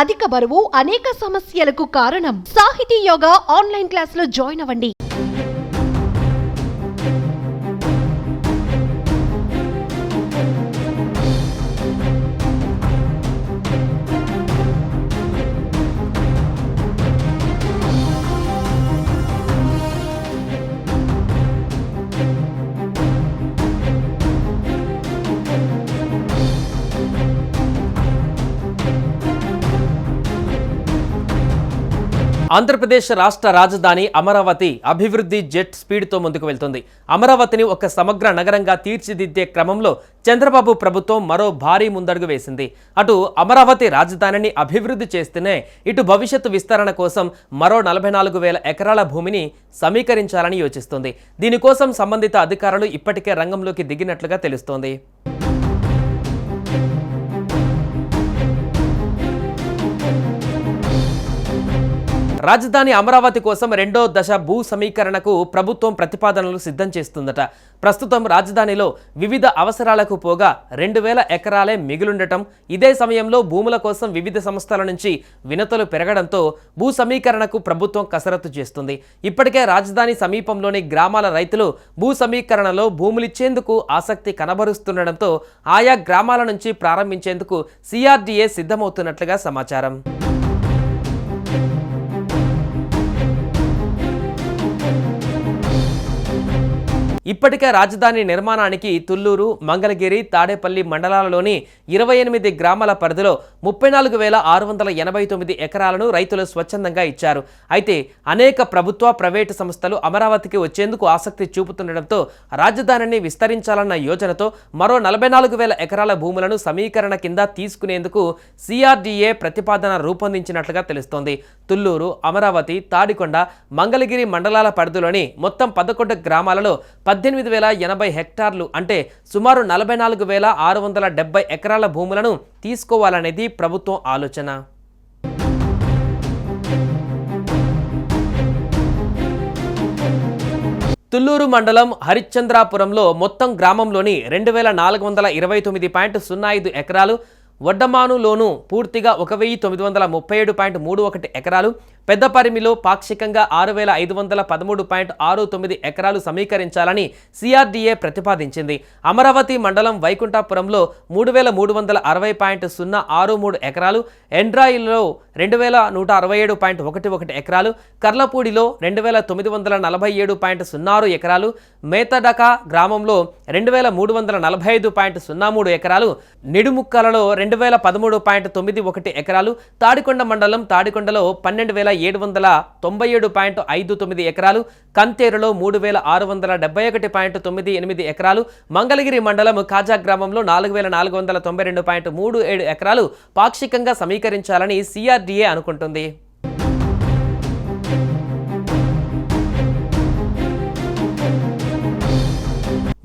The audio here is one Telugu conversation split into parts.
అధిక బరువు అనేక సమస్యలకు కారణం. సాహితీ యోగా ఆన్లైన్ క్లాస్ లో జాయిన్ అవ్వండి. ఆంధ్రప్రదేశ్ రాష్ట్ర రాజధాని అమరావతి అభివృద్ధి జెట్ స్పీడ్తో ముందుకు వెళ్తుంది. అమరావతిని ఒక సమగ్ర నగరంగా తీర్చిదిద్దే క్రమంలో చంద్రబాబు ప్రభుత్వం మరో భారీ ముందడుగు వేసింది. అటు అమరావతి రాజధానిని అభివృద్ధి చేస్తూనే ఇటు భవిష్యత్తు విస్తరణ కోసం మరో 44,000 ఎకరాల భూమిని సమీకరించాలని యోచిస్తోంది. దీనికోసం సంబంధిత అధికారులు ఇప్పటికే రంగంలోకి దిగినట్లుగా తెలుస్తోంది. రాజధాని అమరావతి కోసం రెండో దశ భూ సమీకరణకు ప్రభుత్వం ప్రతిపాదనలు సిద్ధం చేస్తుందట. ప్రస్తుతం రాజధానిలో వివిధ అవసరాలకు పోగా 2,000 ఎకరాలే మిగులుండటం, ఇదే సమయంలో భూముల కోసం వివిధ సంస్థల నుంచి వినతులు పెరగడంతో భూ సమీకరణకు ప్రభుత్వం కసరత్తు చేస్తుంది. ఇప్పటికే రాజధాని సమీపంలోని గ్రామాల రైతులు భూ సమీకరణలో భూములిచ్చేందుకు ఆసక్తి కనబరుస్తుండటంతో ఆయా గ్రామాల నుంచి ప్రారంభించేందుకు CRDA సిద్ధమవుతున్నట్లుగా సమాచారం. ఇప్పటికే రాజధాని నిర్మాణానికి తుళ్లూరు, మంగళగిరి, తాడేపల్లి మండలాలలోని 28 గ్రామాల పరిధిలో 34,689 ఎకరాలను రైతులు స్వచ్ఛందంగా ఇచ్చారు. అయితే అనేక ప్రభుత్వ, ప్రైవేటు సంస్థలు అమరావతికి వచ్చేందుకు ఆసక్తి చూపుతుండటంతో రాజధానిని విస్తరించాలన్న యోజనతో మరో 44,000 ఎకరాల భూములను సమీకరణ కింద తీసుకునేందుకు CRDA ప్రతిపాదన రూపొందించినట్లుగా తెలుస్తోంది. తుళ్లూరు, అమరావతి, తాడికొండ, మంగళగిరి మండలాల పరిధిలోని మొత్తం 11 గ్రామాలలో 18,080 హెక్టార్లు అంటే సుమారు 44,670 ఎకరాల భూములను తీసుకోవాలనేది ప్రభుత్వం ఆలోచన. తుళ్లూరు మండలం హరిశ్చంద్రాపురంలో మొత్తం గ్రామంలోని 2,429.05 ఎకరాలు, వడ్డమానులోనూ పూర్తిగా 1,937.31 ఎకరాలు, పెద్దపరిమిలో పాక్షికంగా 6,513.69 ఎకరాలు సమీకరించాలని CRDA ప్రతిపాదించింది. అమరావతి మండలం వైకుంఠపురంలో 3,360.063 ఎకరాలు, ఎండ్రాయిల్లో 2,167.11 ఎకరాలు, కర్లపూడిలో 2,947.06 ఎకరాలు, మేతడక గ్రామంలో 2,345.03 ఎకరాలు, నిడుముక్కలలో 2,013.91 ఎకరాలు, తాడికొండ మండలం తాడికొండలో 12,797.59 ఎకరాలు, కంతేరులో 3,671.98 ఎకరాలు, మంగళగిరి మండలం కాజా గ్రామంలో 4,492.37 ఎకరాలు పాక్షికంగా సమీకరించాలని CRDA అనుకుంటుంది.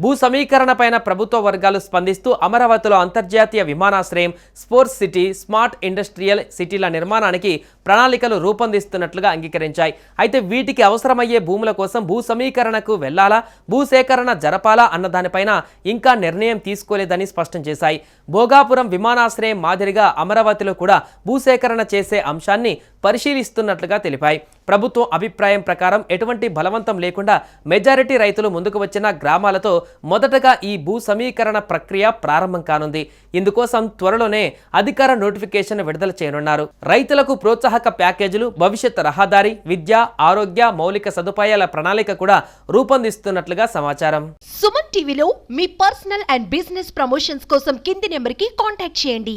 భూ సమీకరణపైన ప్రభుత్వ వర్గాలు స్పందిస్తూ అమరావతిలో అంతర్జాతీయ విమానాశ్రయం, స్పోర్ట్స్ సిటీ, స్మార్ట్ ఇండస్ట్రియల్ సిటీల నిర్మాణానికి ప్రణాళికలు రూపొందిస్తున్నట్లుగా అంగీకరించాయి. అయితే వీటికి అవసరమయ్యే భూముల కోసం భూ సమీకరణకు వెళ్లాలా, భూసేకరణ జరపాలా అన్న దానిపైన ఇంకా నిర్ణయం తీసుకోలేదని స్పష్టం చేశాయి. భోగాపురం విమానాశ్రయం మాదిరిగా అమరావతిలో కూడా భూసేకరణ చేసే అంశాన్ని పరిశీలిస్తున్నట్లుగా తెలిపాయి. ప్రభుత్వం అభిప్రాయం ప్రకారం ఎటువంటి బలవంతం లేకుండా మెజారిటీ రైతులు ముందుకు వచ్చిన గ్రామాలతో మొదటగా ఈ భూ సమీకరణ ప్రక్రియ ప్రారంభం కానుంది. ఇందుకోసం త్వరలోనే అధికార నోటిఫికేషన్ విడుదల చేయనున్నారు. రైతులకు ప్రోత్సాహక ప్యాకేజీలు, భవిష్యత్ రహదారి, విద్య, ఆరోగ్య, మౌలిక సదుపాయాల ప్రణాళిక కూడా రూపొందిస్తున్నట్లుగా సమాచారం. సుమన్ టీవీలో మీ పర్సనల్ అండ్ బిజినెస్ ప్రమోషన్స్ కోసం కింది నెంబర్కి కాంటాక్ట్ చేయండి.